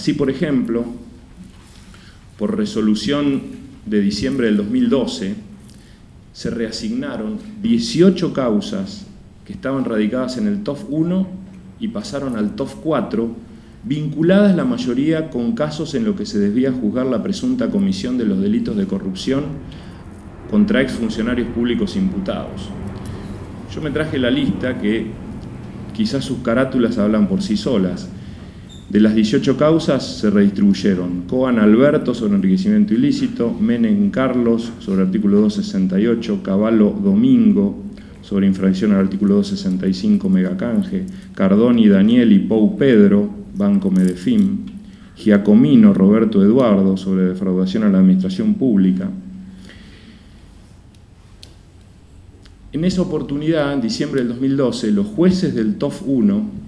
Así, por ejemplo, por resolución de diciembre del 2012, se reasignaron 18 causas que estaban radicadas en el TOF 1 y pasaron al TOF 4, vinculadas la mayoría con casos en los que se debía juzgar la presunta comisión de los delitos de corrupción contra exfuncionarios públicos imputados. Yo me traje la lista que quizás sus carátulas hablan por sí solas. De las 18 causas se redistribuyeron: Coan Alberto sobre enriquecimiento ilícito, Menem Carlos sobre artículo 268, Cavallo Domingo sobre infracción al artículo 265 megacanje, Cardoni Daniel y Pou Pedro, Banco Medefin, Giacomino Roberto Eduardo sobre defraudación a la administración pública. En esa oportunidad, en diciembre del 2012, los jueces del TOF 1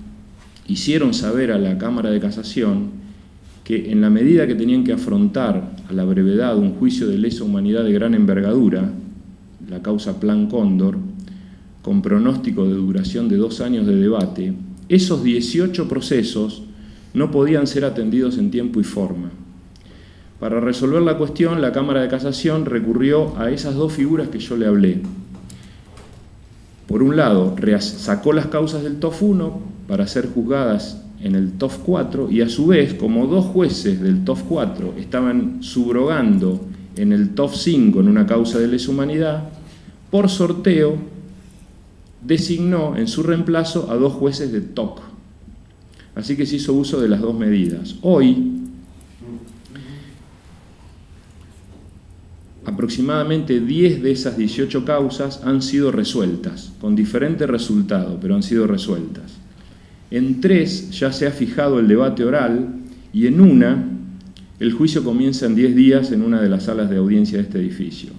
hicieron saber a la Cámara de Casación que en la medida que tenían que afrontar a la brevedad un juicio de lesa humanidad de gran envergadura, la causa Plan Cóndor, con pronóstico de duración de 2 años de debate, esos 18 procesos no podían ser atendidos en tiempo y forma. Para resolver la cuestión, la Cámara de Casación recurrió a esas dos figuras que yo le hablé. Por un lado, sacó las causas del TOF 1 para ser juzgadas en el TOF 4 y a su vez, como 2 jueces del TOF 4 estaban subrogando en el TOF 5 en una causa de lesa humanidad, por sorteo designó en su reemplazo a 2 jueces de TOC. Así que se hizo uso de las 2 medidas. Hoy, aproximadamente 10 de esas 18 causas han sido resueltas, con diferente resultado, pero han sido resueltas. En 3 ya se ha fijado el debate oral y en una el juicio comienza en 10 días en una de las salas de audiencia de este edificio.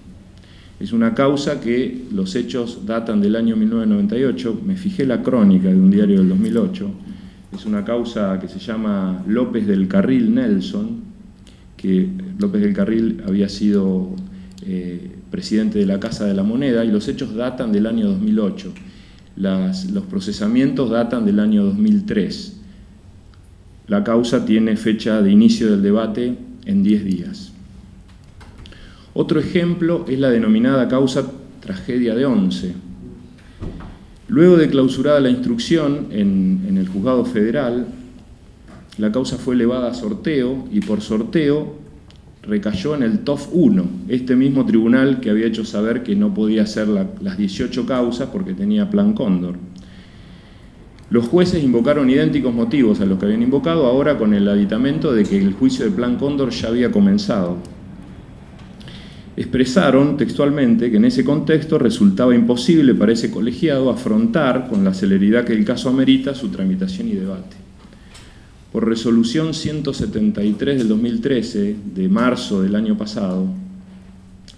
Es una causa que los hechos datan del año 1998, me fijé la crónica de un diario del 2008, es una causa que se llama López del Carril Nelson, que López del Carril había sido presidente de la Casa de la Moneda, y los hechos datan del año 2008. Los procesamientos datan del año 2003. La causa tiene fecha de inicio del debate en 10 días. Otro ejemplo es la denominada causa Tragedia de Once. Luego de clausurada la instrucción en el juzgado federal, la causa fue elevada a sorteo y por sorteo recayó en el TOF 1, este mismo tribunal que había hecho saber que no podía hacer las 18 causas porque tenía Plan Cóndor. Los jueces invocaron idénticos motivos a los que habían invocado, ahora con el aditamento de que el juicio de Plan Cóndor ya había comenzado. Expresaron textualmente que en ese contexto resultaba imposible para ese colegiado afrontar con la celeridad que el caso amerita su tramitación y debate. Por resolución 173 del 2013, de marzo del año pasado,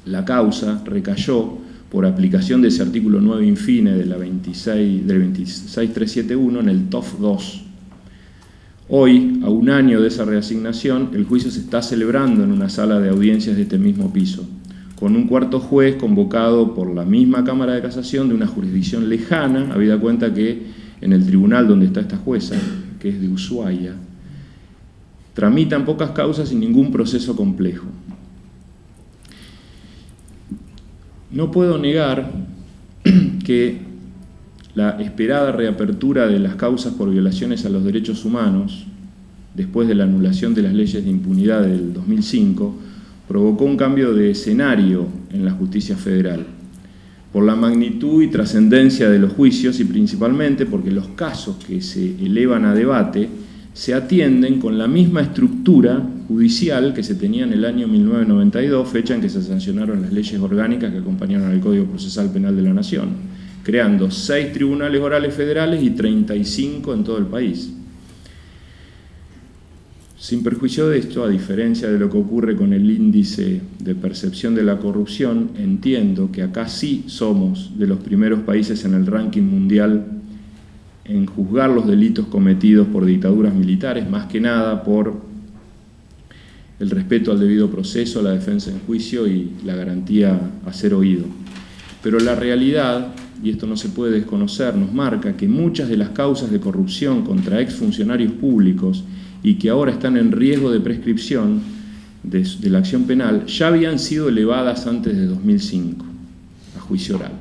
la causa recayó por aplicación de ese artículo 9 infine de la 26371 en el TOF 2. Hoy, a un año de esa reasignación, el juicio se está celebrando en una sala de audiencias de este mismo piso, con un cuarto juez convocado por la misma Cámara de Casación de una jurisdicción lejana, habida cuenta que en el tribunal donde está esta jueza, que es de Ushuaia, tramitan pocas causas sin ningún proceso complejo. No puedo negar que la esperada reapertura de las causas por violaciones a los derechos humanos, después de la anulación de las leyes de impunidad del 2005, provocó un cambio de escenario en la justicia federal, por la magnitud y trascendencia de los juicios y principalmente porque los casos que se elevan a debate se atienden con la misma estructura judicial que se tenía en el año 1992, fecha en que se sancionaron las leyes orgánicas que acompañaron al Código Procesal Penal de la Nación, creando 6 tribunales orales federales y 35 en todo el país. Sin perjuicio de esto, a diferencia de lo que ocurre con el índice de percepción de la corrupción, entiendo que acá sí somos de los primeros países en el ranking mundial en juzgar los delitos cometidos por dictaduras militares, más que nada por el respeto al debido proceso, la defensa en juicio y la garantía a ser oído. Pero la realidad, y esto no se puede desconocer, nos marca que muchas de las causas de corrupción contra exfuncionarios públicos y que ahora están en riesgo de prescripción de la acción penal, ya habían sido elevadas antes de 2005 a juicio oral.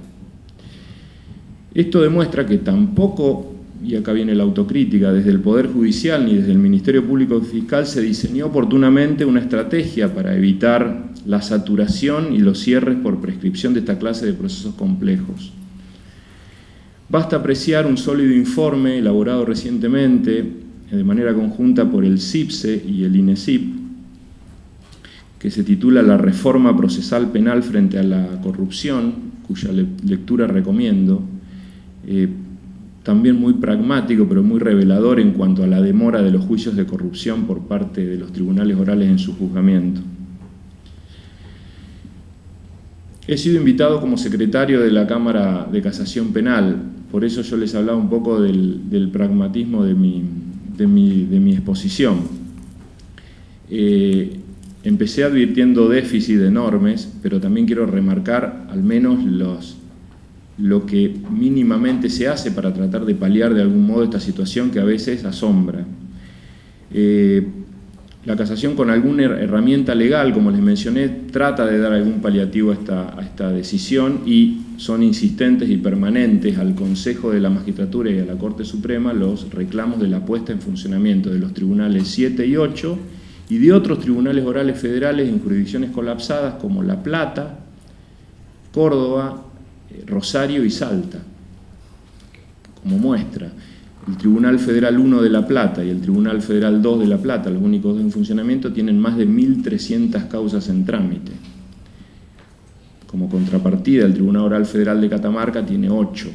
Esto demuestra que tampoco, y acá viene la autocrítica, desde el Poder Judicial ni desde el Ministerio Público Fiscal se diseñó oportunamente una estrategia para evitar la saturación y los cierres por prescripción de esta clase de procesos complejos. Basta apreciar un sólido informe elaborado recientemente de manera conjunta por el CIPSE y el INESIP, que se titula La reforma procesal penal frente a la corrupción, cuya lectura recomiendo, también muy pragmático, pero muy revelador en cuanto a la demora de los juicios de corrupción por parte de los tribunales orales en su juzgamiento. He sido invitado como secretario de la Cámara de Casación Penal, por eso yo les hablaba un poco del pragmatismo de mi exposición. Empecé advirtiendo déficits enormes, pero también quiero remarcar al menos lo que mínimamente se hace para tratar de paliar de algún modo esta situación que a veces asombra. La casación con alguna herramienta legal, como les mencioné, trata de dar algún paliativo a esta decisión y son insistentes y permanentes al Consejo de la Magistratura y a la Corte Suprema los reclamos de la puesta en funcionamiento de los tribunales 7 y 8 y de otros tribunales orales federales en jurisdicciones colapsadas como La Plata, Córdoba, Rosario y Salta, como muestra. El Tribunal Federal 1 de La Plata y el Tribunal Federal 2 de La Plata, los únicos dos en funcionamiento, tienen más de 1.300 causas en trámite. Como contrapartida, el Tribunal Oral Federal de Catamarca tiene 8.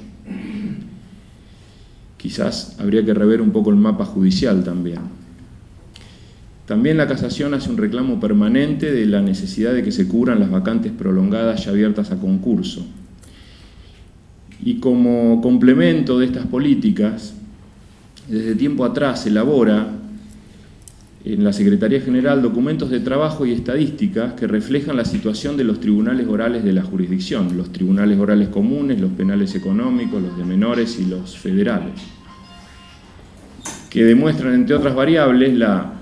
Quizás habría que rever un poco el mapa judicial también. También la casación hace un reclamo permanente de la necesidad de que se cubran las vacantes prolongadas y abiertas a concurso. Y como complemento de estas políticas, desde tiempo atrás se elabora en la Secretaría General documentos de trabajo y estadísticas que reflejan la situación de los tribunales orales de la jurisdicción, los tribunales orales comunes, los penales económicos, los de menores y los federales, que demuestran, entre otras variables, la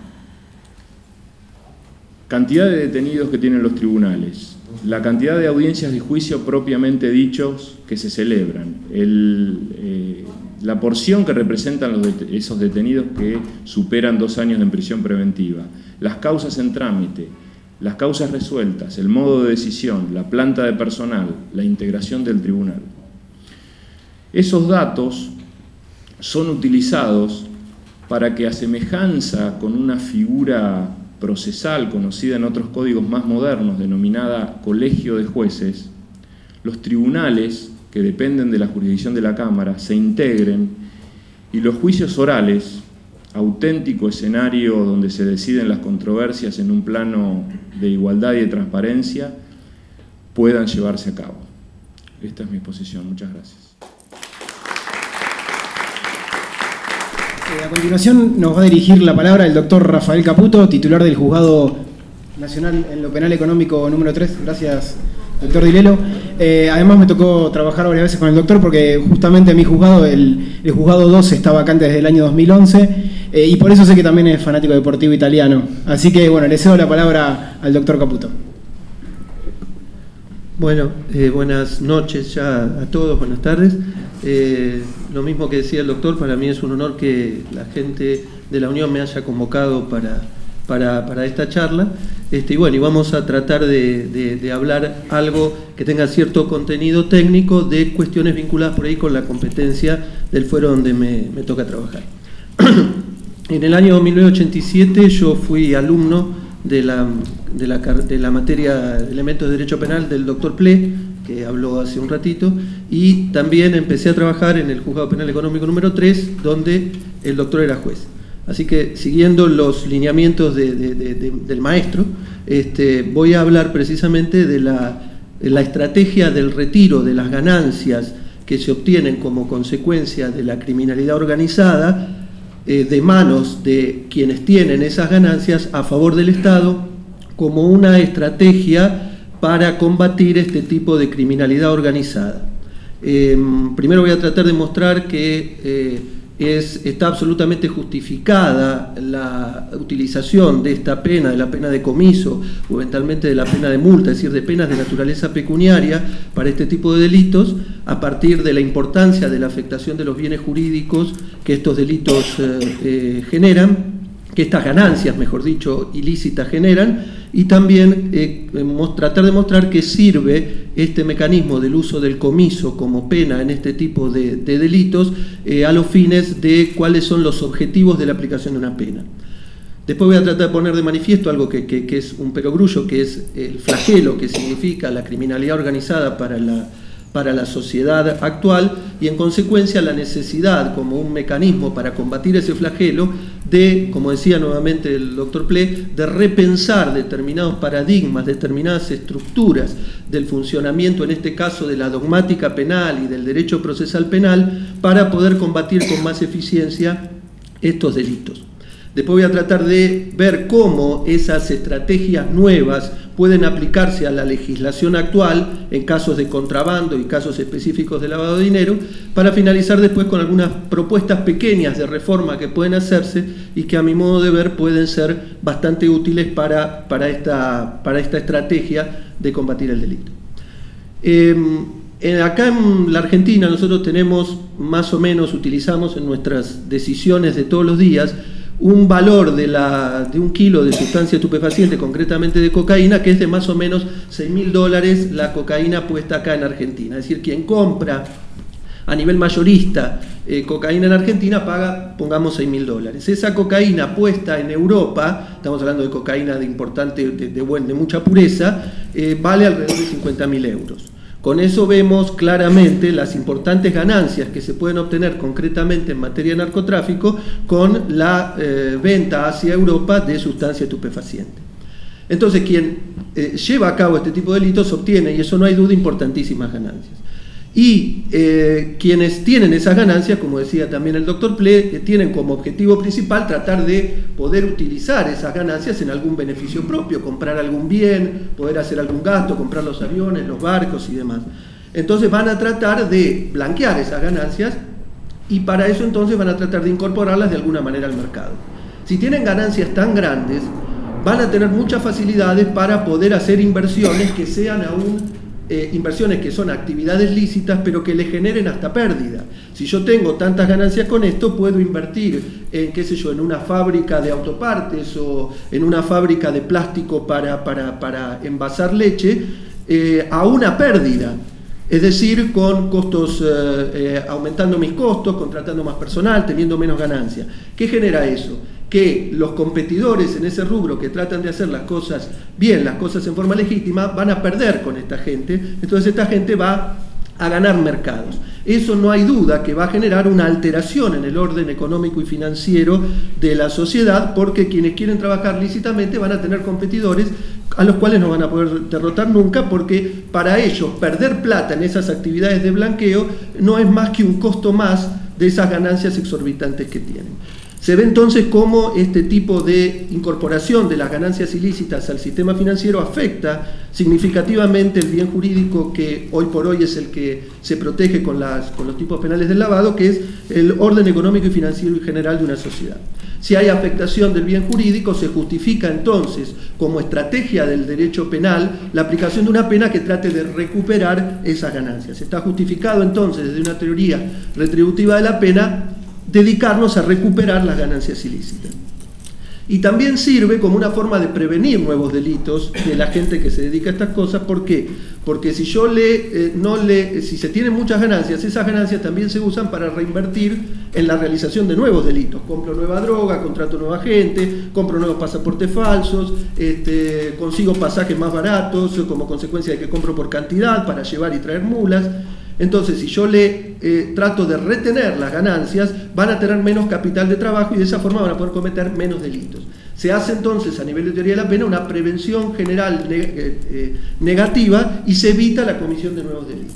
cantidad de detenidos que tienen los tribunales, la cantidad de audiencias de juicio propiamente dichos que se celebran, la porción que representan esos detenidos que superan 2 años en prisión preventiva, las causas en trámite, las causas resueltas, el modo de decisión, la planta de personal, la integración del tribunal. Esos datos son utilizados para que, a semejanza con una figura procesal conocida en otros códigos más modernos, denominada colegio de jueces, los tribunales que dependen de la jurisdicción de la Cámara se integren y los juicios orales, auténtico escenario donde se deciden las controversias en un plano de igualdad y de transparencia, puedan llevarse a cabo. Esta es mi exposición. Muchas gracias. A continuación nos va a dirigir la palabra el doctor Rafael Caputo, titular del Juzgado Nacional en lo Penal Económico número 3. Gracias, doctor Dilelo. Además me tocó trabajar varias veces con el doctor porque justamente mi juzgado, el Juzgado 2, está vacante desde el año 2011 y por eso sé que también es fanático deportivo italiano. Así que bueno, le cedo la palabra al doctor Caputo. Bueno, buenas noches ya a todos, buenas tardes. Lo mismo que decía el doctor, para mí es un honor que la gente de la Unión me haya convocado para esta charla. Y bueno, y vamos a tratar de hablar algo que tenga cierto contenido técnico de cuestiones vinculadas por ahí con la competencia del fuero donde me toca trabajar. En el año 1987 yo fui alumno de la materia de elementos de derecho penal del doctor Ple, que habló hace un ratito, y también empecé a trabajar en el Juzgado Penal Económico número 3, donde el doctor era juez. Así que, siguiendo los lineamientos del maestro, voy a hablar precisamente de la estrategia del retiro de las ganancias que se obtienen como consecuencia de la criminalidad organizada de manos de quienes tienen esas ganancias a favor del Estado, como una estrategia para combatir este tipo de criminalidad organizada. Primero voy a tratar de mostrar que está absolutamente justificada la utilización de esta pena, de la pena de comiso o eventualmente de la pena de multa, es decir, de penas de naturaleza pecuniaria para este tipo de delitos, a partir de la importancia de la afectación de los bienes jurídicos que estos delitos generan, que estas ganancias, mejor dicho, ilícitas generan, y también tratar de mostrar que sirve este mecanismo del uso del comiso como pena en este tipo de delitos a los fines de cuáles son los objetivos de la aplicación de una pena. Después voy a tratar de poner de manifiesto algo que es un perogrullo, que es el flagelo que significa la criminalidad organizada para la sociedad actual, y en consecuencia la necesidad como un mecanismo para combatir ese flagelo de, como decía nuevamente el doctor Ple, de repensar determinados paradigmas, determinadas estructuras del funcionamiento, en este caso de la dogmática penal y del derecho procesal penal, para poder combatir con más eficiencia estos delitos. Después voy a tratar de ver cómo esas estrategias nuevas pueden aplicarse a la legislación actual en casos de contrabando y casos específicos de lavado de dinero, para finalizar después con algunas propuestas pequeñas de reforma que pueden hacerse y que a mi modo de ver pueden ser bastante útiles para esta estrategia de combatir el delito. Acá en la Argentina nosotros tenemos más o menos, utilizamos en nuestras decisiones de todos los días, un valor de un kilo de sustancia estupefaciente, concretamente de cocaína, que es de más o menos $6.000 la cocaína puesta acá en Argentina. Es decir, quien compra a nivel mayorista cocaína en Argentina paga, pongamos, $6.000. Esa cocaína puesta en Europa, estamos hablando de cocaína de importante, de mucha pureza, vale alrededor de 50.000 euros. Con eso vemos claramente las importantes ganancias que se pueden obtener concretamente en materia de narcotráfico con la venta hacia Europa de sustancia estupefaciente. Entonces, quien lleva a cabo este tipo de delitos obtiene, y eso no hay duda, importantísimas ganancias. Y quienes tienen esas ganancias, como decía también el doctor Ple, tienen como objetivo principal tratar de poder utilizar esas ganancias en algún beneficio propio, comprar algún bien, poder hacer algún gasto, comprar los aviones, los barcos y demás. Entonces van a tratar de blanquear esas ganancias, y para eso entonces van a tratar de incorporarlas de alguna manera al mercado. Si tienen ganancias tan grandes, van a tener muchas facilidades para poder hacer inversiones que sean aún inversiones que son actividades lícitas, pero que le generen hasta pérdida. Si yo tengo tantas ganancias con esto, puedo invertir en, qué sé yo, en una fábrica de autopartes o en una fábrica de plástico para envasar leche a una pérdida. Es decir, con costos, aumentando mis costos, contratando más personal, teniendo menos ganancia. ¿Qué genera eso? Que los competidores en ese rubro que tratan de hacer las cosas bien, las cosas en forma legítima, van a perder con esta gente. Entonces esta gente va a ganar mercados. Eso no hay duda que va a generar una alteración en el orden económico y financiero de la sociedad, porque quienes quieren trabajar lícitamente van a tener competidores a los cuales no van a poder derrotar nunca, porque para ellos perder plata en esas actividades de blanqueo no es más que un costo más de esas ganancias exorbitantes que tienen. Se ve entonces cómo este tipo de incorporación de las ganancias ilícitas al sistema financiero afecta significativamente el bien jurídico que hoy por hoy es el que se protege con los tipos penales del lavado, que es el orden económico y financiero y general de una sociedad. Si hay afectación del bien jurídico, se justifica entonces como estrategia del derecho penal la aplicación de una pena que trate de recuperar esas ganancias. Está justificado entonces desde una teoría retributiva de la pena dedicarnos a recuperar las ganancias ilícitas. Y también sirve como una forma de prevenir nuevos delitos de la gente que se dedica a estas cosas. ¿Por qué? Porque si si se tienen muchas ganancias, esas ganancias también se usan para reinvertir en la realización de nuevos delitos. Compro nueva droga, contrato nueva gente, compro nuevos pasaportes falsos, consigo pasajes más baratos como consecuencia de que compro por cantidad para llevar y traer mulas. Entonces, si yo trato de retener las ganancias, van a tener menos capital de trabajo y de esa forma van a poder cometer menos delitos. Se hace entonces, a nivel de teoría de la pena, una prevención general negativa y se evita la comisión de nuevos delitos.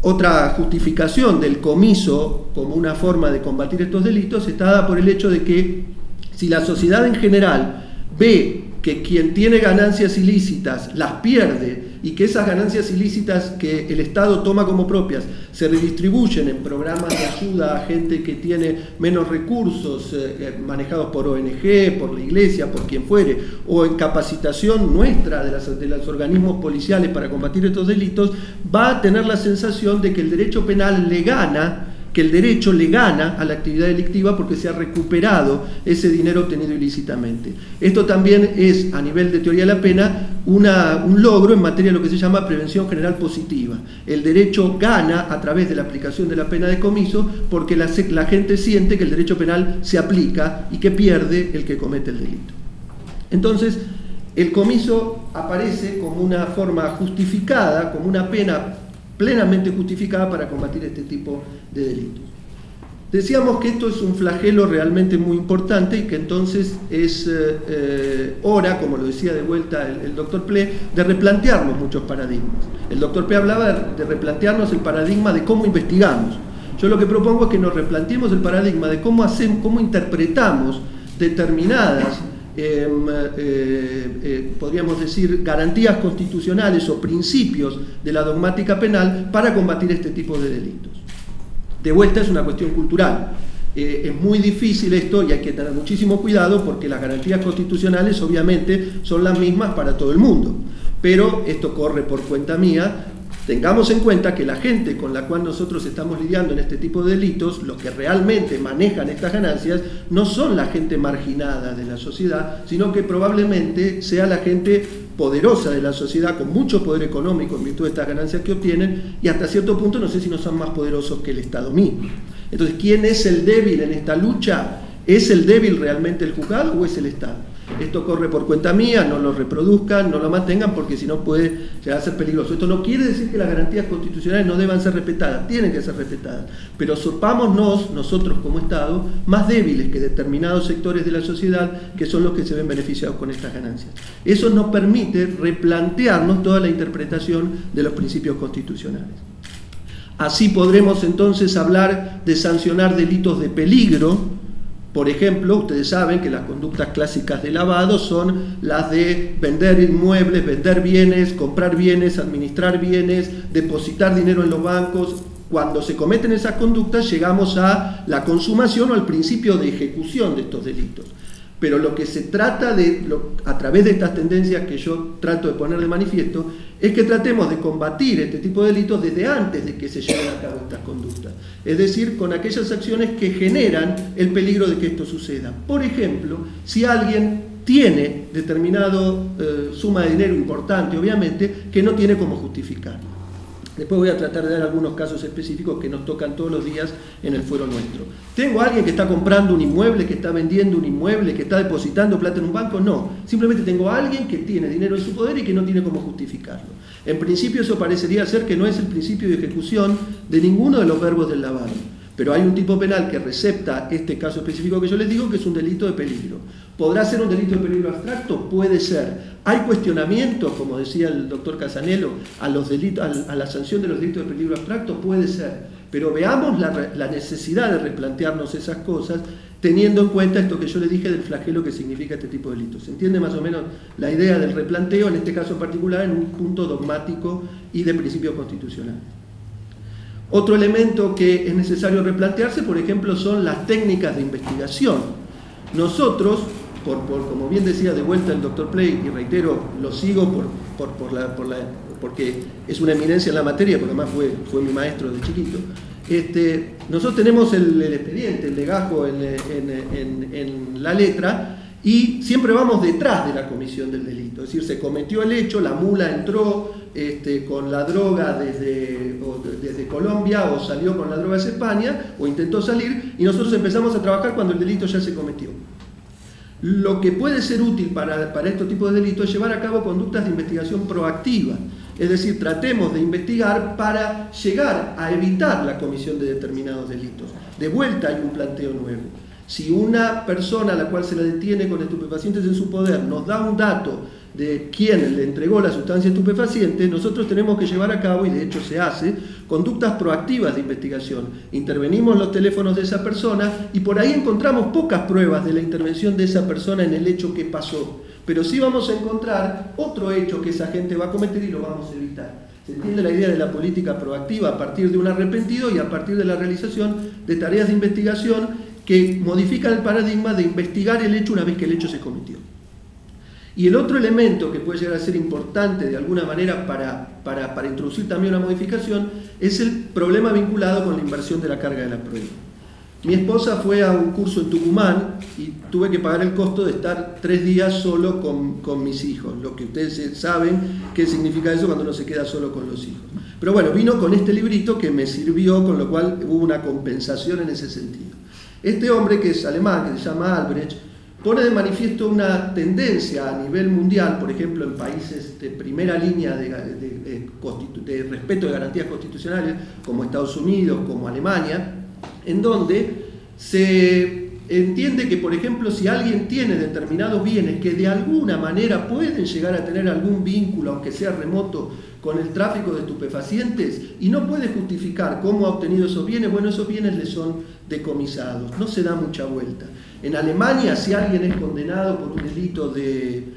Otra justificación del comiso como una forma de combatir estos delitos está dada por el hecho de que si la sociedad en general ve que quien tiene ganancias ilícitas las pierde y que esas ganancias ilícitas que el Estado toma como propias se redistribuyen en programas de ayuda a gente que tiene menos recursos, manejados por ONG, por la iglesia, por quien fuere, o en capacitación nuestra de los organismos policiales para combatir estos delitos, va a tener la sensación de que el derecho penal le gana, que el derecho le gana a la actividad delictiva porque se ha recuperado ese dinero obtenido ilícitamente. Esto también es, a nivel de teoría de la pena, un logro en materia de lo que se llama prevención general positiva. El derecho gana a través de la aplicación de la pena de decomiso porque la gente siente que el derecho penal se aplica y que pierde el que comete el delito. Entonces, el decomiso aparece como una forma justificada, como una pena plenamente justificada para combatir este tipo de delitos. Decíamos que esto es un flagelo realmente muy importante y que entonces es hora, como lo decía de vuelta el doctor Ple, de replantearnos muchos paradigmas. El doctor Ple hablaba de replantearnos el paradigma de cómo investigamos. Yo lo que propongo es que nos replanteemos el paradigma de cómo interpretamos determinadas podríamos decir garantías constitucionales o principios de la dogmática penal para combatir este tipo de delitos. De vuelta, es una cuestión cultural. Es muy difícil esto y hay que tener muchísimo cuidado porque las garantías constitucionales obviamente son las mismas para todo el mundo, pero esto corre por cuenta mía. Tengamos en cuenta que la gente con la cual nosotros estamos lidiando en este tipo de delitos, los que realmente manejan estas ganancias, no son la gente marginada de la sociedad, sino que probablemente sea la gente poderosa de la sociedad, con mucho poder económico en virtud de estas ganancias que obtienen, y hasta cierto punto no sé si no son más poderosos que el Estado mismo. Entonces, ¿quién es el débil en esta lucha? ¿Es el débil realmente el juzgado o es el Estado? Esto corre por cuenta mía, no lo reproduzcan, no lo mantengan, porque si no puede llegar a ser peligroso. Esto no quiere decir que las garantías constitucionales no deban ser respetadas, tienen que ser respetadas, pero sepámonos nosotros como Estado más débiles que determinados sectores de la sociedad que son los que se ven beneficiados con estas ganancias. Eso nos permite replantearnos toda la interpretación de los principios constitucionales. Así podremos entonces hablar de sancionar delitos de peligro. Por ejemplo, ustedes saben que las conductas clásicas de lavado son las de vender inmuebles, vender bienes, comprar bienes, administrar bienes, depositar dinero en los bancos. Cuando se cometen esas conductas llegamos a la consumación o al principio de ejecución de estos delitos. Pero lo que se trata a través de estas tendencias que yo trato de poner de manifiesto, es que tratemos de combatir este tipo de delitos desde antes de que se lleven a cabo estas conductas. Es decir, con aquellas acciones que generan el peligro de que esto suceda. Por ejemplo, si alguien tiene determinado suma de dinero importante, obviamente, que no tiene cómo justificarlo. Después voy a tratar de dar algunos casos específicos que nos tocan todos los días en el fuero nuestro. ¿Tengo a alguien que está comprando un inmueble, que está vendiendo un inmueble, que está depositando plata en un banco? No. Simplemente tengo a alguien que tiene dinero en su poder y que no tiene cómo justificarlo. En principio eso parecería ser que no es el principio de ejecución de ninguno de los verbos del lavado. Pero hay un tipo penal que recepta este caso específico que yo les digo, que es un delito de peligro. ¿Podrá ser un delito de peligro abstracto? Puede ser. Hay cuestionamientos, como decía el doctor Casanello, a la sanción de los delitos de peligro abstracto, puede ser. Pero veamos la necesidad de replantearnos esas cosas, teniendo en cuenta esto que yo les dije del flagelo que significa este tipo de delitos. ¿Se entiende más o menos la idea del replanteo, en este caso en particular, en un punto dogmático y de principio constitucional? Otro elemento que es necesario replantearse, por ejemplo, son las técnicas de investigación. Nosotros, como bien decía de vuelta el doctor Play, y reitero, lo sigo porque es una eminencia en la materia, porque además fue mi maestro de chiquito. Nosotros tenemos el expediente, el legajo en la letra, y siempre vamos detrás de la comisión del delito. Es decir, se cometió el hecho, la mula entró con la droga desde Colombia, o salió con la droga desde España, o intentó salir, y nosotros empezamos a trabajar cuando el delito ya se cometió. Lo que puede ser útil para estos tipos de delitos es llevar a cabo conductas de investigación proactiva. Es decir, tratemos de investigar para llegar a evitar la comisión de determinados delitos. De vuelta hay un planteo nuevo. Si una persona a la cual se la detiene con estupefacientes en su poder nos da un dato de quién le entregó la sustancia estupefaciente, nosotros tenemos que llevar a cabo, y de hecho se hace, conductas proactivas de investigación. Intervenimos los teléfonos de esa persona y por ahí encontramos pocas pruebas de la intervención de esa persona en el hecho que pasó, pero sí vamos a encontrar otro hecho que esa gente va a cometer y lo vamos a evitar. Se entiende la idea de la política proactiva a partir de un arrepentido y a partir de la realización de tareas de investigación que modifican el paradigma de investigar el hecho una vez que el hecho se cometió. Y el otro elemento que puede llegar a ser importante de alguna manera para introducir también una modificación es el problema vinculado con la inversión de la carga de la prueba. Mi esposa fue a un curso en Tucumán y tuve que pagar el costo de estar 3 días solo con mis hijos, lo que ustedes saben qué significa eso cuando uno se queda solo con los hijos. Pero bueno, vino con este librito que me sirvió, con lo cual hubo una compensación en ese sentido. Este hombre, que es alemán, que se llama Albrecht, pone de manifiesto una tendencia a nivel mundial, por ejemplo en países de primera línea de respeto de garantías constitucionales, como Estados Unidos, como Alemania, en donde se entiende que, por ejemplo, si alguien tiene determinados bienes que de alguna manera pueden llegar a tener algún vínculo, aunque sea remoto, con el tráfico de estupefacientes, y no puede justificar cómo ha obtenido esos bienes, bueno, esos bienes le son decomisados, no se da mucha vuelta. En Alemania, si alguien es condenado por un delito de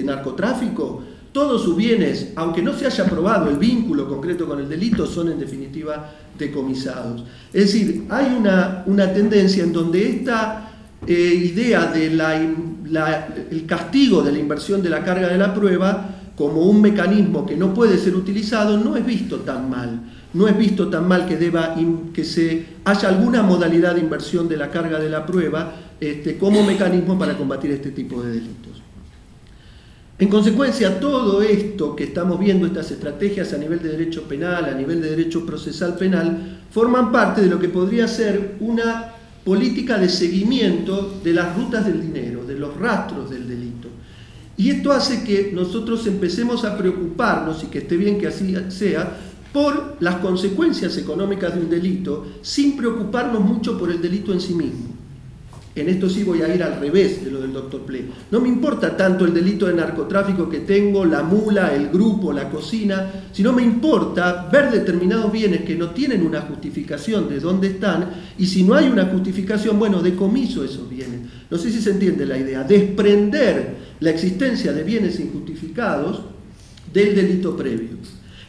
narcotráfico, todos sus bienes, aunque no se haya probado el vínculo concreto con el delito, son en definitiva decomisados. Es decir, hay una tendencia en donde esta idea de el castigo de la inversión de la carga de la prueba como un mecanismo que no puede ser utilizado no es visto tan mal. No es visto tan mal que haya alguna modalidad de inversión de la carga de la prueba como mecanismo para combatir este tipo de delitos. En consecuencia, todo esto que estamos viendo, estas estrategias a nivel de derecho penal, a nivel de derecho procesal penal, forman parte de lo que podría ser una política de seguimiento de las rutas del dinero, de los rastros del delito. Y esto hace que nosotros empecemos a preocuparnos, y que esté bien que así sea, por las consecuencias económicas de un delito, sin preocuparnos mucho por el delito en sí mismo. En esto sí voy a ir al revés de lo del Dr. Ple. No me importa tanto el delito de narcotráfico que tengo, la mula, el grupo, la cocina, sino me importa ver determinados bienes que no tienen una justificación de dónde están, y si no hay una justificación, bueno, decomiso esos bienes. No sé si se entiende la idea, desprender la existencia de bienes injustificados del delito previo.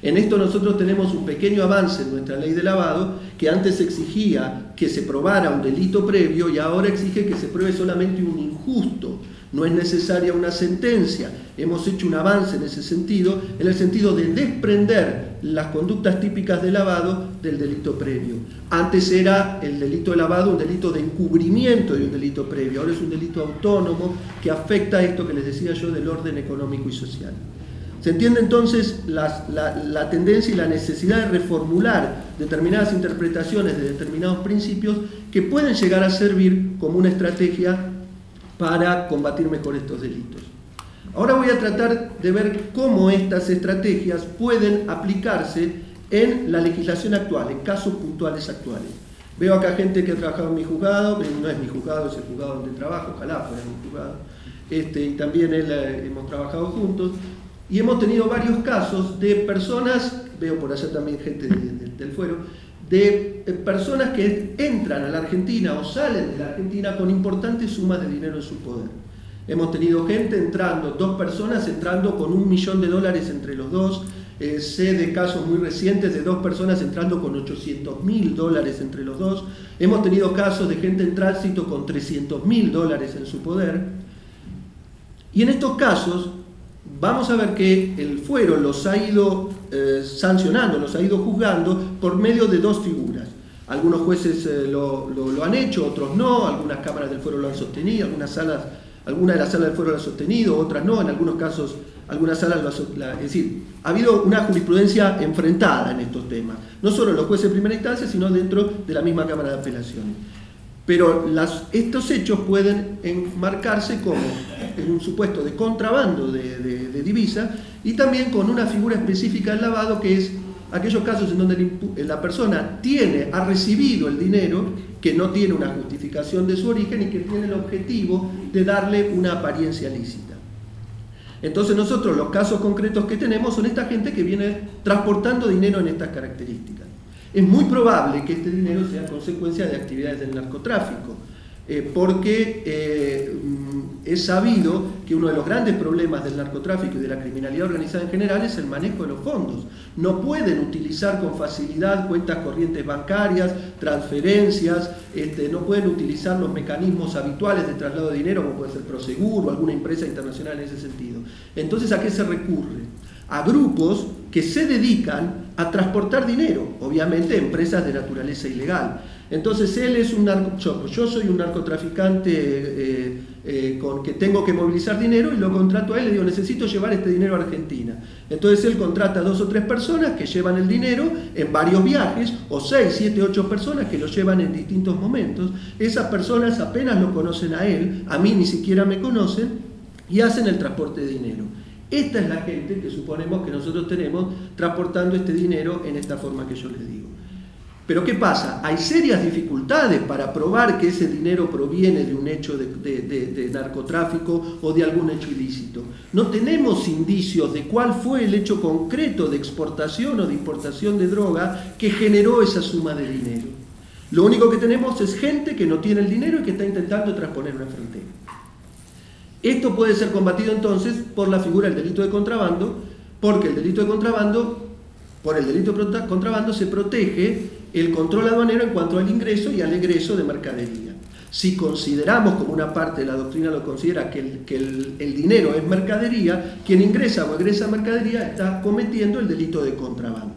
En esto nosotros tenemos un pequeño avance en nuestra ley de lavado, que antes exigía que se probara un delito previo y ahora exige que se pruebe solamente un injusto. No es necesaria una sentencia. Hemos hecho un avance en ese sentido, en el sentido de desprender las conductas típicas de lavado del delito previo. Antes era el delito de lavado un delito de encubrimiento de un delito previo, ahora es un delito autónomo que afecta a esto que les decía yo del orden económico y social. Se entiende entonces la tendencia y la necesidad de reformular determinadas interpretaciones de determinados principios que pueden llegar a servir como una estrategia para combatir mejor estos delitos. Ahora voy a tratar de ver cómo estas estrategias pueden aplicarse en la legislación actual, en casos puntuales actuales. Veo acá gente que ha trabajado en mi juzgado, no es mi juzgado, es el juzgado donde trabajo, ojalá fuera mi juzgado, y también él hemos trabajado juntos. Y hemos tenido varios casos de personas, veo por allá también gente del fuero, de personas que entran a la Argentina o salen de la Argentina con importantes sumas de dinero en su poder. Hemos tenido gente entrando, 2 personas entrando con $1 millón entre los dos. Sé de casos muy recientes de 2 personas entrando con $800.000 entre los dos. Hemos tenido casos de gente en tránsito con $300.000 en su poder. Y en estos casos vamos a ver que el fuero los ha ido sancionando, los ha ido juzgando por medio de 2 figuras. Algunos jueces lo han hecho, otros no, algunas cámaras del fuero lo han sostenido, algunas de las salas del fuero lo han sostenido, otras no, en algunos casos algunas salas es decir, ha habido una jurisprudencia enfrentada en estos temas, no solo los jueces de primera instancia, sino dentro de la misma Cámara de Apelaciones. Pero estos hechos pueden enmarcarse como en un supuesto de contrabando de divisa, y también con una figura específica del lavado, que es aquellos casos en donde la persona ha recibido el dinero que no tiene una justificación de su origen y que tiene el objetivo de darle una apariencia lícita. Entonces nosotros los casos concretos que tenemos son esta gente que viene transportando dinero en estas características. Es muy probable que este dinero sea consecuencia de actividades del narcotráfico, porque es sabido que uno de los grandes problemas del narcotráfico y de la criminalidad organizada en general es el manejo de los fondos. No pueden utilizar con facilidad cuentas corrientes bancarias, transferencias, no pueden utilizar los mecanismos habituales de traslado de dinero, como puede ser Prosegur o alguna empresa internacional en ese sentido. Entonces, ¿a qué se recurre? A grupos que se dedican a transportar dinero, obviamente empresas de naturaleza ilegal. Entonces él es un yo soy un narcotraficante con que tengo que movilizar dinero y lo contrato a él y le digo, necesito llevar este dinero a Argentina. Entonces él contrata a 2 o 3 personas que llevan el dinero en varios viajes, o 6, 7, 8 personas que lo llevan en distintos momentos. Esas personas apenas lo conocen a él, a mí ni siquiera me conocen, y hacen el transporte de dinero. Esta es la gente que suponemos que nosotros tenemos transportando este dinero en esta forma que yo les digo. Pero ¿qué pasa? Hay serias dificultades para probar que ese dinero proviene de un hecho de narcotráfico o de algún hecho ilícito. No tenemos indicios de cuál fue el hecho concreto de exportación o de importación de droga que generó esa suma de dinero. Lo único que tenemos es gente que no tiene el dinero y que está intentando transponer una frontera. Esto puede ser combatido entonces por la figura del delito de contrabando, porque el delito de contrabando, por el delito de contrabando se protege el control aduanero en cuanto al ingreso y al egreso de mercadería. Si consideramos, como una parte de la doctrina lo considera, que el dinero es mercadería, quien ingresa o egresa mercadería está cometiendo el delito de contrabando.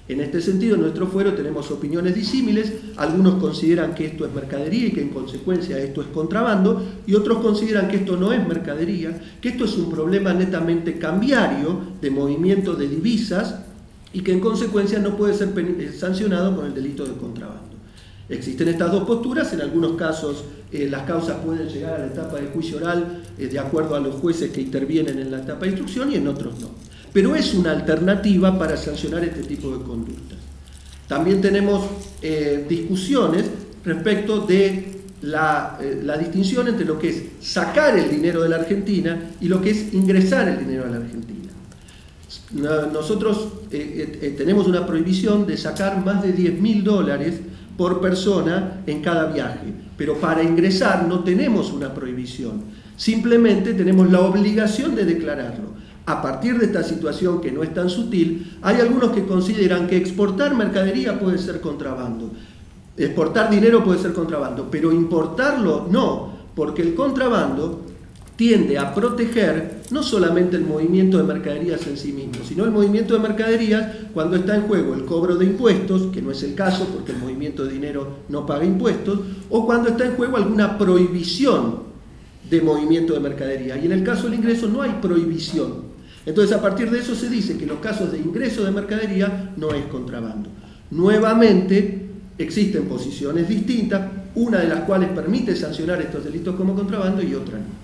En este sentido, en nuestro fuero tenemos opiniones disímiles. Algunos consideran que esto es mercadería y que en consecuencia esto es contrabando, y otros consideran que esto no es mercadería, que esto es un problema netamente cambiario de movimiento de divisas y que en consecuencia no puede ser sancionado con el delito de contrabando. Existen estas dos posturas. En algunos casos las causas pueden llegar a la etapa de juicio oral de acuerdo a los jueces que intervienen en la etapa de instrucción, y en otros no. Pero es una alternativa para sancionar este tipo de conductas. También tenemos discusiones respecto de la distinción entre lo que es sacar el dinero de la Argentina y lo que es ingresar el dinero a la Argentina. Nosotros tenemos una prohibición de sacar más de $10.000 por persona en cada viaje, pero para ingresar no tenemos una prohibición, simplemente tenemos la obligación de declararlo. A partir de esta situación que no es tan sutil, hay algunos que consideran que exportar mercadería puede ser contrabando, exportar dinero puede ser contrabando, pero importarlo no, porque el contrabando tiende a proteger no solamente el movimiento de mercaderías en sí mismo, sino el movimiento de mercaderías cuando está en juego el cobro de impuestos, que no es el caso porque el movimiento de dinero no paga impuestos, o cuando está en juego alguna prohibición de movimiento de mercadería. Y en el caso del ingreso no hay prohibición. Entonces, a partir de eso se dice que en los casos de ingreso de mercadería no es contrabando. Nuevamente, existen posiciones distintas, una de las cuales permite sancionar estos delitos como contrabando y otra no.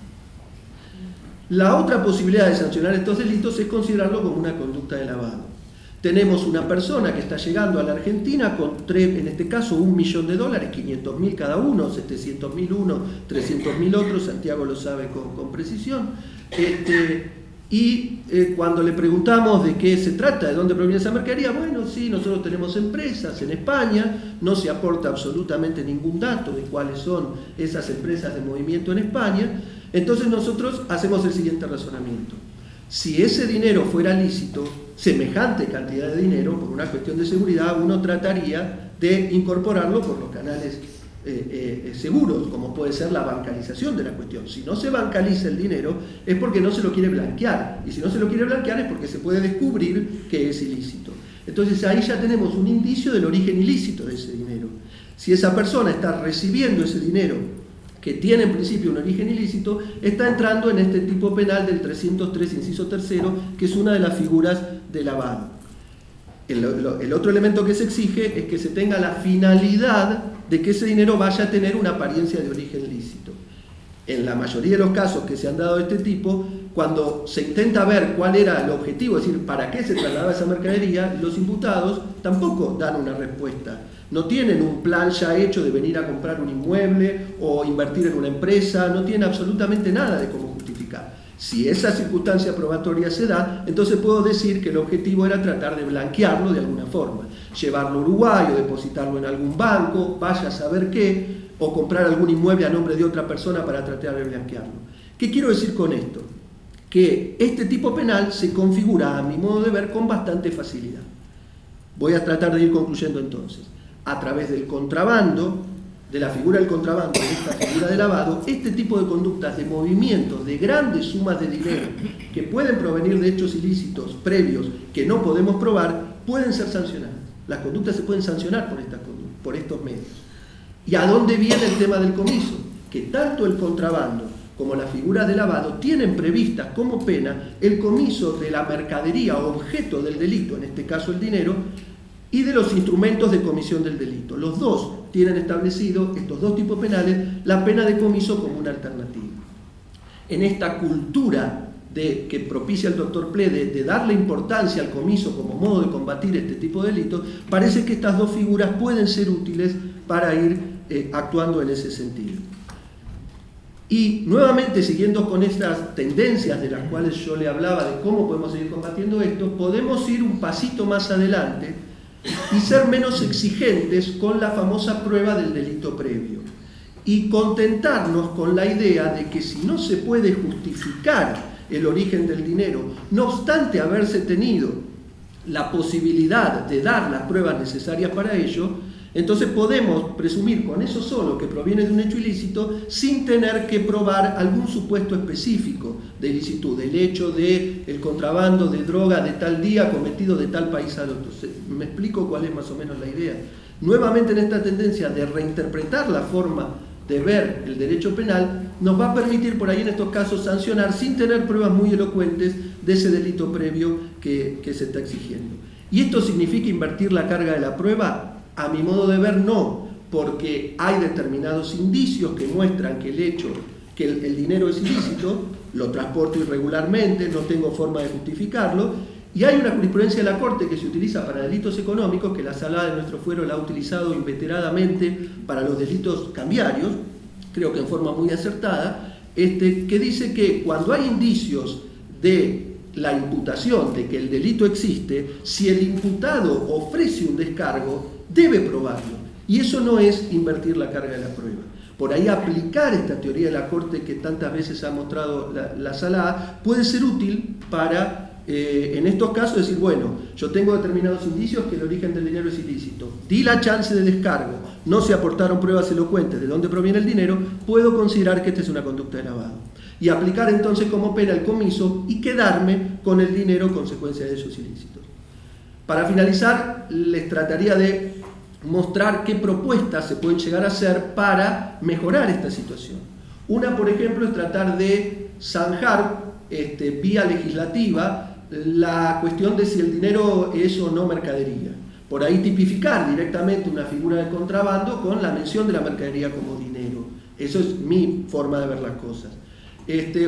La otra posibilidad de sancionar estos delitos es considerarlo como una conducta de lavado. Tenemos una persona que está llegando a la Argentina con, en este caso, $1 millón, 500.000 cada uno, 700.000 uno, 300.000 otro, Santiago lo sabe con precisión. Cuando le preguntamos de qué se trata, de dónde proviene esa mercadería, bueno, sí, nosotros tenemos empresas en España, no se aporta absolutamente ningún dato de cuáles son esas empresas de movimiento en España. Entonces nosotros hacemos el siguiente razonamiento. Si ese dinero fuera lícito, semejante cantidad de dinero, por una cuestión de seguridad, uno trataría de incorporarlo por los canales seguros, como puede ser la bancarización de la cuestión. Si no se bancariza el dinero es porque no se lo quiere blanquear, y si no se lo quiere blanquear es porque se puede descubrir que es ilícito. Entonces ahí ya tenemos un indicio del origen ilícito de ese dinero. Si esa persona está recibiendo ese dinero que tiene en principio un origen ilícito, está entrando en este tipo penal del 303, inciso tercero, que es una de las figuras de lavado. El otro elemento que se exige es que se tenga la finalidad de que ese dinero vaya a tener una apariencia de origen lícito. En la mayoría de los casos que se han dado de este tipo, cuando se intenta ver cuál era el objetivo, es decir, para qué se trasladaba esa mercadería, los imputados tampoco dan una respuesta. No tienen un plan ya hecho de venir a comprar un inmueble o invertir en una empresa, no tienen absolutamente nada de cómo justificar. Si esa circunstancia probatoria se da, entonces puedo decir que el objetivo era tratar de blanquearlo de alguna forma. Llevarlo a Uruguay o depositarlo en algún banco, vaya a saber qué, o comprar algún inmueble a nombre de otra persona para tratar de blanquearlo. ¿Qué quiero decir con esto? Que este tipo penal se configura, a mi modo de ver, con bastante facilidad. Voy a tratar de ir concluyendo entonces. A través del contrabando, de la figura del contrabando, de esta figura de lavado, este tipo de conductas, de movimientos, de grandes sumas de dinero que pueden provenir de hechos ilícitos previos que no podemos probar, pueden ser sancionadas. Las conductas se pueden sancionar por estos medios. ¿Y a dónde viene el tema del comiso? Que tanto el contrabando como las figuras de lavado tienen previstas como pena el comiso de la mercadería objeto del delito, en este caso el dinero, y de los instrumentos de comisión del delito. Los dos tienen establecido, estos dos tipos penales, la pena de comiso como una alternativa. En esta cultura que propicia el doctor Plede de darle importancia al comiso como modo de combatir este tipo de delitos, parece que estas dos figuras pueden ser útiles para ir actuando en ese sentido. Y nuevamente, siguiendo con estas tendencias de las cuales yo le hablaba de cómo podemos seguir combatiendo esto, podemos ir un pasito más adelante y ser menos exigentes con la famosa prueba del delito previo y contentarnos con la idea de que si no se puede justificar el origen del dinero, no obstante haberse tenido la posibilidad de dar las pruebas necesarias para ello, entonces podemos presumir con eso solo que proviene de un hecho ilícito sin tener que probar algún supuesto específico de ilicitud, el hecho del contrabando de droga de tal día cometido de tal país al otro. ¿Me explico cuál es más o menos la idea? Nuevamente, en esta tendencia de reinterpretar la forma de ver el derecho penal, nos va a permitir por ahí en estos casos sancionar sin tener pruebas muy elocuentes de ese delito previo que se está exigiendo. ¿Y esto significa invertir la carga de la prueba? A mi modo de ver, no, porque hay determinados indicios que muestran que el dinero es ilícito, lo transporto irregularmente, no tengo forma de justificarlo, y hay una jurisprudencia de la Corte que se utiliza para delitos económicos, que la Sala de nuestro fuero la ha utilizado inveteradamente para los delitos cambiarios, creo que en forma muy acertada, que dice que cuando hay indicios de la imputación de que el delito existe, si el imputado ofrece un descargo, debe probarlo. Y eso no es invertir la carga de la prueba. Por ahí aplicar esta teoría de la Corte que tantas veces ha mostrado la Sala A puede ser útil para, en estos casos, decir, bueno, yo tengo determinados indicios que el origen del dinero es ilícito, di la chance de descargo, no se aportaron pruebas elocuentes de dónde proviene el dinero, puedo considerar que esta es una conducta de lavado. Y aplicar entonces como pena el comiso y quedarme con el dinero consecuencia de esos ilícitos. Para finalizar, les trataría de mostrar qué propuestas se pueden llegar a hacer para mejorar esta situación. Una, por ejemplo, es tratar de zanjar vía legislativa la cuestión de si el dinero es o no mercadería. Por ahí tipificar directamente una figura de contrabando con la mención de la mercadería como dinero. Eso es mi forma de ver las cosas.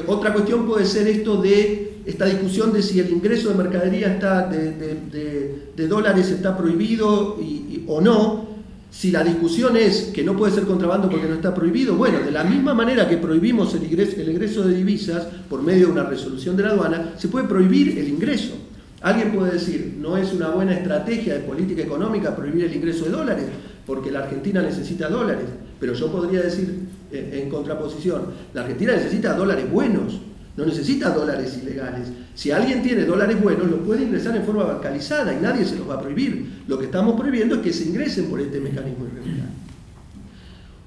Otra cuestión puede ser esta discusión de si el ingreso de mercadería de dólares está prohibido o no. Si la discusión es que no puede ser contrabando porque no está prohibido, bueno, de la misma manera que prohibimos el ingreso de divisas por medio de una resolución de la aduana, se puede prohibir el ingreso. Alguien puede decir, no es una buena estrategia de política económica prohibir el ingreso de dólares, porque la Argentina necesita dólares, pero yo podría decir en contraposición, la Argentina necesita dólares buenos, no necesita dólares ilegales. Si alguien tiene dólares buenos, los puede ingresar en forma bancalizada y nadie se los va a prohibir. Lo que estamos prohibiendo es que se ingresen por este mecanismo irregular.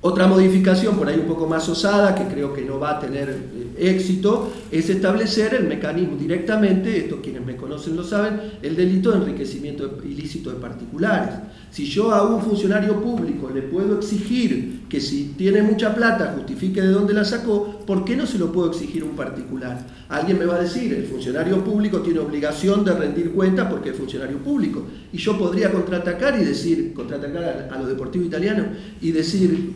Otra modificación, por ahí un poco más osada, que creo que no va a tener éxito, es establecer el mecanismo directamente, esto quienes me conocen lo saben, el delito de enriquecimiento ilícito de particulares. Si yo a un funcionario público le puedo exigir que si tiene mucha plata justifique de dónde la sacó, ¿por qué no se lo puedo exigir a un particular? Alguien me va a decir, el funcionario público tiene obligación de rendir cuentas porque es funcionario público. Y yo podría contraatacar a los deportivos italianos y decir,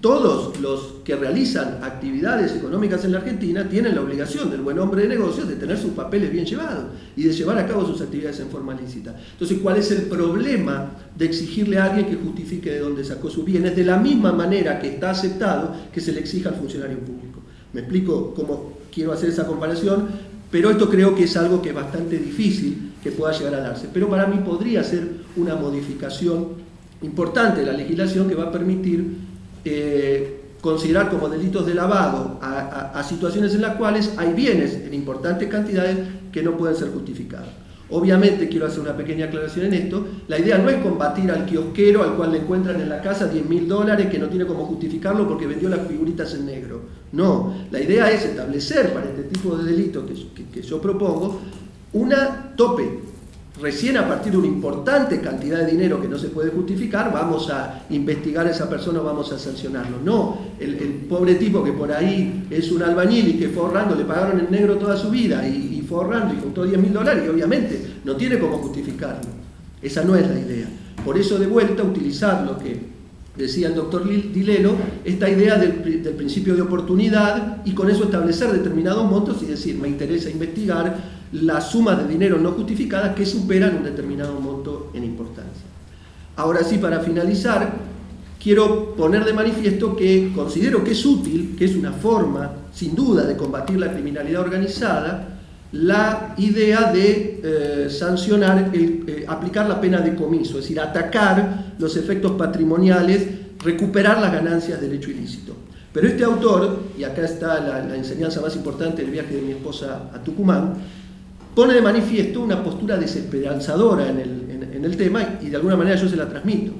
todos los que realizan actividades económicas en la Argentina tienen la obligación del buen hombre de negocios de tener sus papeles bien llevados y de llevar a cabo sus actividades en forma lícita. Entonces, ¿cuál es el problema de exigirle a alguien que justifique de dónde sacó sus bienes? De la misma manera que está aceptado que se le exija al funcionario público. Me explico cómo quiero hacer esa comparación, pero esto creo que es algo que es bastante difícil que pueda llegar a darse. Pero para mí podría ser una modificación importante de la legislación que va a permitir considerar como delitos de lavado a situaciones en las cuales hay bienes en importantes cantidades que no pueden ser justificados. Obviamente, quiero hacer una pequeña aclaración en esto, la idea no es combatir al kiosquero al cual le encuentran en la casa $10.000 que no tiene cómo justificarlo porque vendió las figuritas en negro. No, la idea es establecer para este tipo de delitos que yo propongo una tope. Recién a partir de una importante cantidad de dinero que no se puede justificar, vamos a investigar a esa persona o vamos a sancionarlo. No, el pobre tipo que por ahí es un albañil y que fue ahorrando, le pagaron en negro toda su vida y fue ahorrando y juntó $10.000 y obviamente no tiene cómo justificarlo. Esa no es la idea. Por eso, de vuelta, utilizar lo que decía el doctor Dilelo, esta idea del principio de oportunidad, y con eso establecer determinados montos y decir, me interesa investigar las sumas de dinero no justificadas que superan un determinado monto en importancia. Ahora sí, para finalizar, quiero poner de manifiesto que considero que es útil, que es una forma, sin duda, de combatir la criminalidad organizada, la idea de sancionar, aplicar la pena de comiso, es decir, atacar los efectos patrimoniales, recuperar las ganancias del hecho ilícito. Pero este autor, y acá está la enseñanza más importante del viaje de mi esposa a Tucumán, pone de manifiesto una postura desesperanzadora en el tema, y de alguna manera yo se la transmito,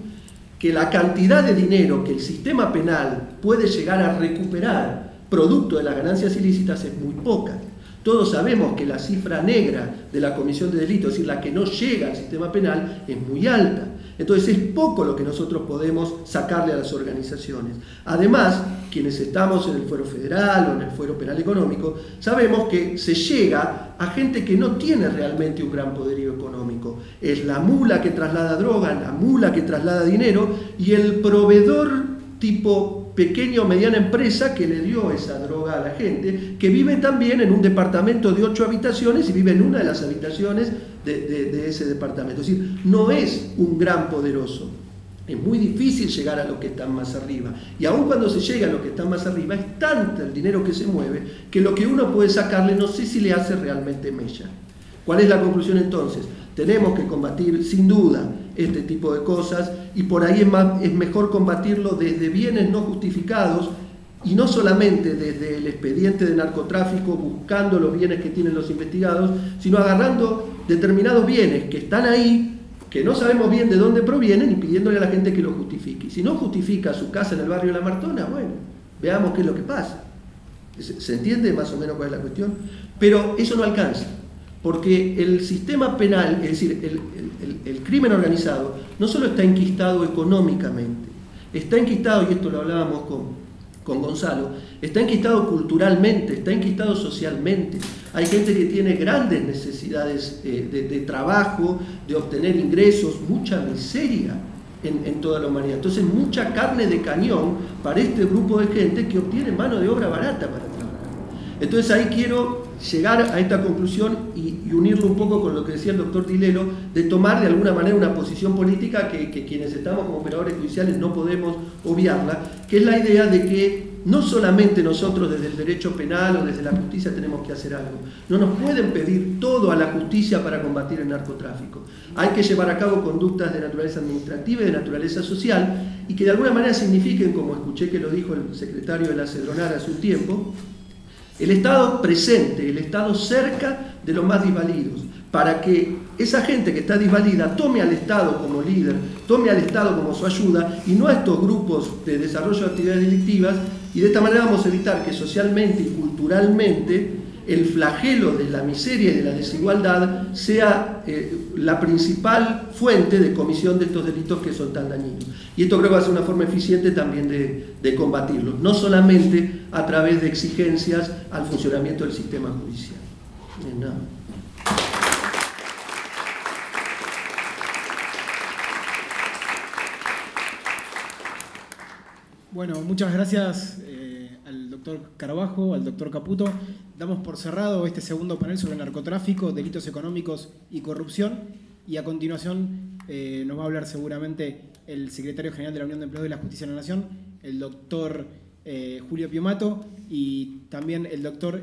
que la cantidad de dinero que el sistema penal puede llegar a recuperar producto de las ganancias ilícitas es muy poca. Todos sabemos que la cifra negra de la comisión de delitos, es decir, la que no llega al sistema penal, es muy alta. Entonces es poco lo que nosotros podemos sacarle a las organizaciones. Además, quienes estamos en el fuero federal o en el fuero penal económico, sabemos que se llega a gente que no tiene realmente un gran poderío económico. Es la mula que traslada droga, la mula que traslada dinero y el proveedor tipo pequeña o mediana empresa que le dio esa droga a la gente, que vive también en un departamento de 8 habitaciones y vive en una de las habitaciones de ese departamento. Es decir, no es un gran poderoso. Es muy difícil llegar a los que están más arriba. Y aun cuando se llega a los que están más arriba, es tanto el dinero que se mueve que lo que uno puede sacarle no sé si le hace realmente mella. ¿Cuál es la conclusión entonces? Tenemos que combatir sin duda este tipo de cosas, y por ahí es mejor combatirlo desde bienes no justificados y no solamente desde el expediente de narcotráfico buscando los bienes que tienen los investigados, sino agarrando determinados bienes que están ahí, que no sabemos bien de dónde provienen, y pidiéndole a la gente que lo justifique. Y si no justifica su casa en el barrio de La Martona, bueno, veamos qué es lo que pasa. ¿Se entiende más o menos cuál es la cuestión? Pero eso no alcanza, porque el sistema penal, es decir, el crimen organizado, no solo está enquistado económicamente, está enquistado, y esto lo hablábamos con Gonzalo, está enquistado culturalmente, está enquistado socialmente. Hay gente que tiene grandes necesidades de trabajo, de obtener ingresos, mucha miseria en toda la humanidad. Entonces, mucha carne de cañón para este grupo de gente que obtiene mano de obra barata para trabajar. Entonces, ahí quiero llegar a esta conclusión y unirlo un poco con lo que decía el doctor Dilelo, de tomar de alguna manera una posición política que quienes estamos como operadores judiciales no podemos obviarla, que es la idea de que no solamente nosotros desde el derecho penal o desde la justicia tenemos que hacer algo. No nos pueden pedir todo a la justicia para combatir el narcotráfico. Hay que llevar a cabo conductas de naturaleza administrativa y de naturaleza social, y que de alguna manera signifiquen, como escuché que lo dijo el secretario de la CEDRONAR hace un tiempo, el Estado presente, el Estado cerca de los más desvalidos, para que esa gente que está desvalida tome al Estado como líder, tome al Estado como su ayuda, y no a estos grupos de desarrollo de actividades delictivas, y de esta manera vamos a evitar que socialmente y culturalmente el flagelo de la miseria y de la desigualdad sea la principal fuente de comisión de estos delitos que son tan dañinos. Y esto creo que va a ser una forma eficiente también de combatirlos, no solamente a través de exigencias al funcionamiento del sistema judicial. Nada. Bueno, muchas gracias al doctor Carbajo, al doctor Caputo. Damos por cerrado este segundo panel sobre narcotráfico, delitos económicos y corrupción. Y a continuación nos va a hablar seguramente el secretario general de la Unión de Empleados de la Justicia de la Nación, el doctor Julio Piumato, y también el doctor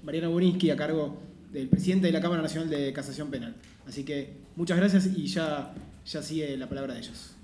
Mariano Borinsky, a cargo del presidente de la Cámara Nacional de Casación Penal. Así que muchas gracias y ya sigue la palabra de ellos.